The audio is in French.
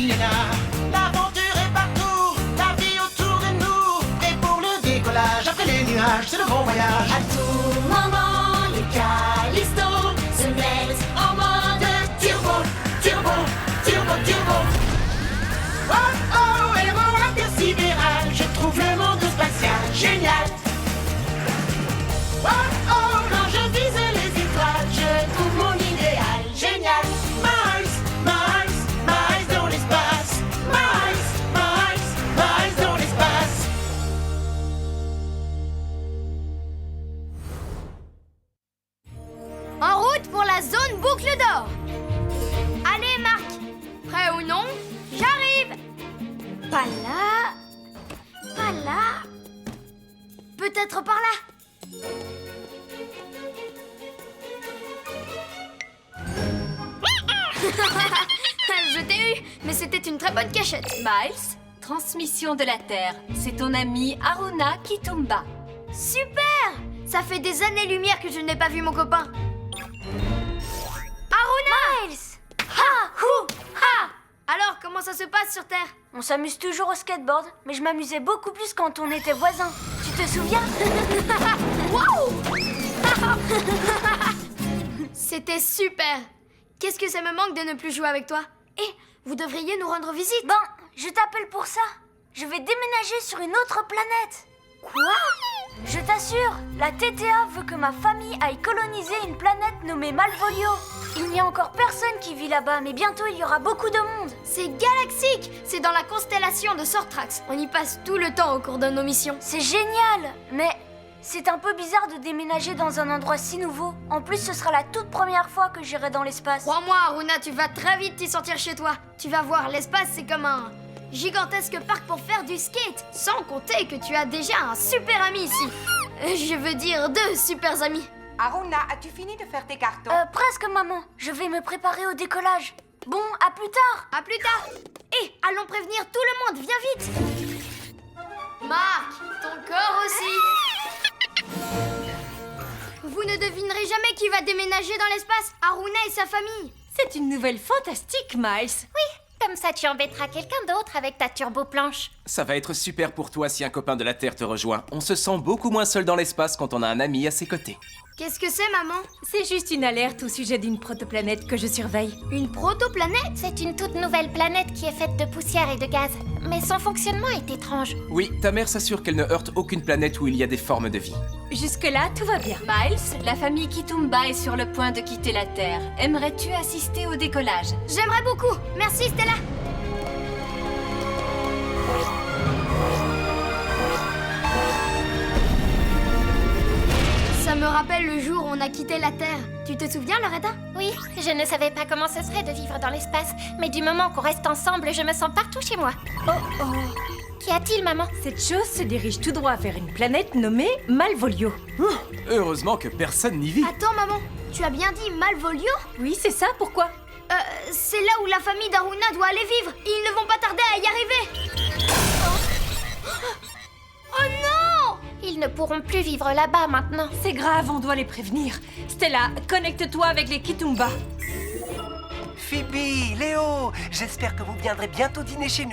L'aventure est partout, la vie autour de nous. Et pour le décollage, après les nuages, c'est le bon voyage. À tout moment, les Callisto se mettent en mode turbo, turbo, turbo, turbo. Oh oh, héros intersidéral, je trouve le monde spatial génial. Oh oh, Quand je vise les étoiles, je trouve mon idéal génial. Miles, Miles, Miles dans l'espace. Miles, Miles, Miles dans l'espace. En route pour la zone boucle d'or. Allez, Marc. Prêt ou non, j'arrive. Pas là. Pas là. Peut-être par là. Je t'ai eu, mais c'était une très bonne cachette. Miles, transmission de la Terre. C'est ton ami Haruna Kitumba. Super! Ça fait des années-lumière que je n'ai pas vu mon copain. Haruna! Miles! Ha! Hou! Ha! Alors, comment ça se passe sur Terre? On s'amuse toujours au skateboard, mais je m'amusais beaucoup plus quand on était voisins. Tu te souviens? Waouh! C'était super! Qu'est-ce que ça me manque de ne plus jouer avec toi? Et vous devriez nous rendre visite. Ben, je t'appelle pour ça. Je vais déménager sur une autre planète. Quoi? Je t'assure, la TTA veut que ma famille aille coloniser une planète nommée Malvolio. Il n'y a encore personne qui vit là-bas, mais bientôt il y aura beaucoup de monde. C'est galaxique! C'est dans la constellation de Sortrax. On y passe tout le temps au cours de nos missions. C'est génial, mais c'est un peu bizarre de déménager dans un endroit si nouveau. En plus, ce sera la toute première fois que j'irai dans l'espace. Crois-moi, Haruna, tu vas très vite t'y sentir chez toi. Tu vas voir, l'espace, c'est comme un gigantesque parc pour faire du skate. Sans compter que tu as déjà un super ami ici. Je veux dire 2 super amis. Haruna, as-tu fini de faire tes cartons? Presque, maman. Je vais me préparer au décollage. Bon, à plus tard. À plus tard. Allons prévenir tout le monde, viens vite. Marc, ton corps aussi. Vous ne devinerez jamais qui va déménager dans l'espace. Haruna et sa famille. C'est une nouvelle fantastique, Miles. Comme ça, tu embêteras quelqu'un d'autre avec ta turbo-planche. Ça va être super pour toi si un copain de la Terre te rejoint. On se sent beaucoup moins seul dans l'espace quand on a un ami à ses côtés. Qu'est-ce que c'est, maman? C'est juste une alerte au sujet d'une protoplanète que je surveille. Une protoplanète? C'est une toute nouvelle planète qui est faite de poussière et de gaz. Mais son fonctionnement est étrange. Oui, ta mère s'assure qu'elle ne heurte aucune planète où il y a des formes de vie. Jusque-là, tout va bien. Miles, la famille Kitumba est sur le point de quitter la Terre. Aimerais-tu assister au décollage? J'aimerais beaucoup. Merci, Stella. Ça me rappelle le jour où on a quitté la Terre. Tu te souviens, Loretta? Oui, je ne savais pas comment ce serait de vivre dans l'espace. Mais du moment qu'on reste ensemble, je me sens partout chez moi. Oh. Qu'y a-t-il, maman? Cette chose se dirige tout droit vers une planète nommée Malvolio. Heureusement que personne n'y vit. Attends, maman. Tu as bien dit Malvolio? Oui, c'est ça, pourquoi? C'est là où la famille d'Haruna doit aller vivre. Ils ne vont pas tarder à y arriver. Oh non! Ils ne pourront plus vivre là-bas maintenant. C'est grave, on doit les prévenir. Stella, connecte-toi avec les Kitumba. Phoebe, Léo, j'espère que vous viendrez bientôt dîner chez nous.